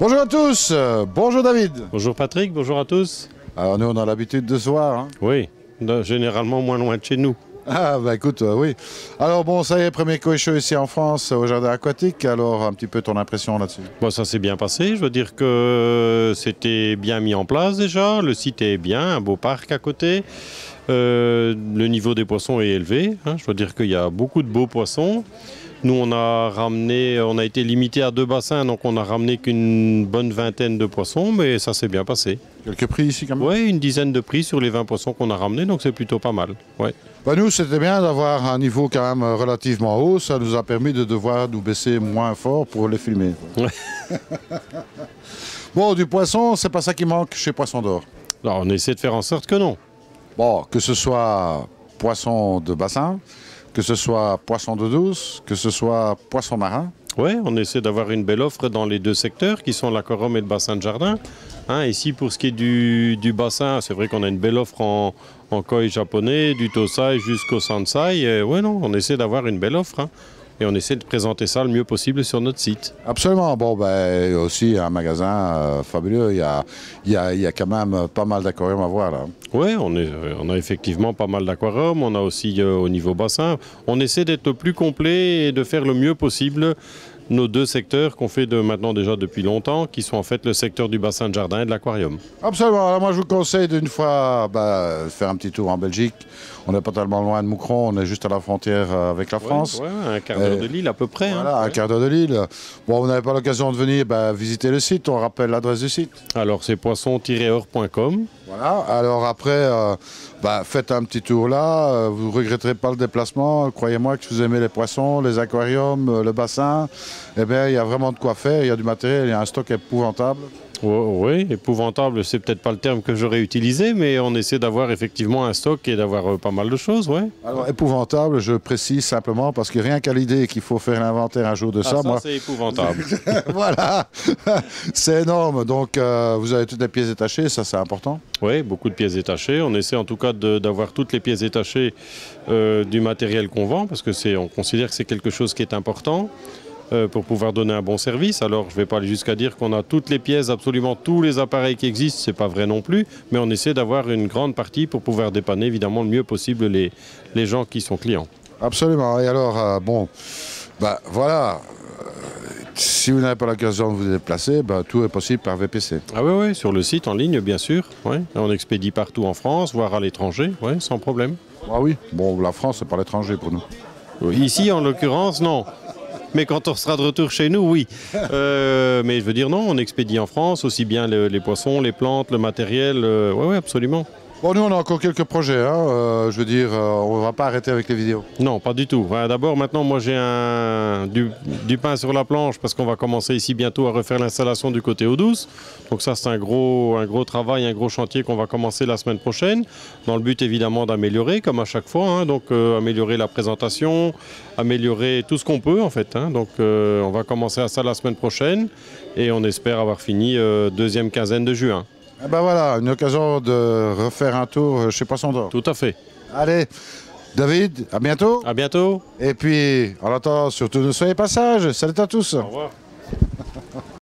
Bonjour à tous, bonjour David. Bonjour Patrick, bonjour à tous. Alors nous on a l'habitude de se voir. Hein. Oui, généralement moins loin de chez nous. Ah bah écoute, oui. Alors bon, ça y est, premier Coe-Show ici en France au Jardin Aquatique. Alors un petit peu ton impression là-dessus. Bon, ça s'est bien passé, je veux dire que c'était bien mis en place déjà. Le site est bien, un beau parc à côté. Le niveau des poissons est élevé. Hein. Je veux dire qu'il y a beaucoup de beaux poissons. Nous, on a été limité à 2 bassins, donc on n'a ramené qu'une bonne vingtaine de poissons, mais ça s'est bien passé. Quelques prix ici quand même. Oui, une dizaine de prix sur les 20 poissons qu'on a ramenés, donc c'est plutôt pas mal. Ouais. Bah nous, c'était bien d'avoir un niveau quand même relativement haut. Ça nous a permis de devoir nous baisser moins fort pour les filmer. Ouais. Bon, du poisson, c'est pas ça qui manque chez Poisson d'Or. Alors, on essaie de faire en sorte que non. Bon, que ce soit poisson de bassin, que ce soit poisson d'eau douce, que ce soit poisson marin. Oui, on essaie d'avoir une belle offre dans les deux secteurs qui sont l'aquarium et le bassin de jardin. Hein, ici, pour ce qui est du bassin, c'est vrai qu'on a une belle offre en koi japonais, du tosai jusqu'au sansai. Oui, non, on essaie d'avoir une belle offre. Hein, et on essaie de présenter ça le mieux possible sur notre site. Absolument. Bon, ben, aussi un magasin fabuleux. Il y a quand même pas mal d'aquariums à voir là. Oui, on a effectivement pas mal d'aquariums. On a aussi au niveau bassin. On essaie d'être le plus complet et de faire le mieux possible nos deux secteurs qu'on fait maintenant déjà depuis longtemps, qui sont en fait le secteur du bassin de jardin et de l'aquarium. Absolument. Alors moi, je vous conseille d'une fois faire un petit tour en Belgique. On n'est pas tellement loin de Moucron, on est juste à la frontière avec la France. Ouais, un quart d'heure de Lille à peu près. Voilà, hein. un quart d'heure de Lille. Bon, vous n'avez pas l'occasion de venir visiter le site, on rappelle l'adresse du site. Alors c'est poisson-or.com. Voilà, alors après, faites un petit tour là, vous ne regretterez pas le déplacement. Croyez-moi que si vous aimez les poissons, les aquariums, le bassin, eh bien, il y a vraiment de quoi faire, il y a du matériel, il y a un stock épouvantable. Oui, épouvantable, c'est peut-être pas le terme que j'aurais utilisé, mais on essaie d'avoir effectivement un stock et d'avoir pas mal de choses, ouais. Alors épouvantable, je précise simplement parce que rien qu'à l'idée qu'il faut faire l'inventaire un jour de ça, moi... c'est épouvantable. Voilà, c'est énorme. Donc vous avez toutes les pièces détachées, ça c'est important. Oui, beaucoup de pièces détachées. On essaie en tout cas d'avoir toutes les pièces détachées du matériel qu'on vend, parce que on considère que c'est quelque chose qui est important. Pour pouvoir donner un bon service. Alors, je ne vais pas aller jusqu'à dire qu'on a toutes les pièces, absolument tous les appareils qui existent, ce n'est pas vrai non plus, mais on essaie d'avoir une grande partie pour pouvoir dépanner évidemment le mieux possible les gens qui sont clients. Absolument. Et alors, voilà, si vous n'avez pas l'occasion de vous déplacer, tout est possible par VPC. Ah oui, sur le site, en ligne, bien sûr. Ouais. On expédie partout en France, voire à l'étranger, ouais, sans problème. Ah oui, bon, la France, c'est pas l'étranger pour nous. Ici, en l'occurrence, non. Mais quand on sera de retour chez nous, oui. Mais je veux dire, non, on expédie en France, aussi bien les poissons, les plantes, le matériel. Oui, absolument. Bon, nous, on a encore quelques projets. Hein. Je veux dire, on ne va pas arrêter avec les vidéos. Non, pas du tout. D'abord, maintenant, moi, j'ai du pain sur la planche parce qu'on va commencer ici bientôt à refaire l'installation du côté eau douce. Donc ça, c'est un gros travail, un gros chantier qu'on va commencer la semaine prochaine, dans le but, évidemment, d'améliorer, comme à chaque fois. Hein. Donc, améliorer la présentation, améliorer tout ce qu'on peut, en fait. Hein. Donc, on va commencer à ça la semaine prochaine et on espère avoir fini deuxième quinzaine de juin. Eh ben voilà, une occasion de refaire un tour chez Poisson d'Or. Tout à fait. Allez, David, à bientôt. À bientôt. Et puis, en attendant, surtout ne soyez pas sages. Salut à tous. Au revoir.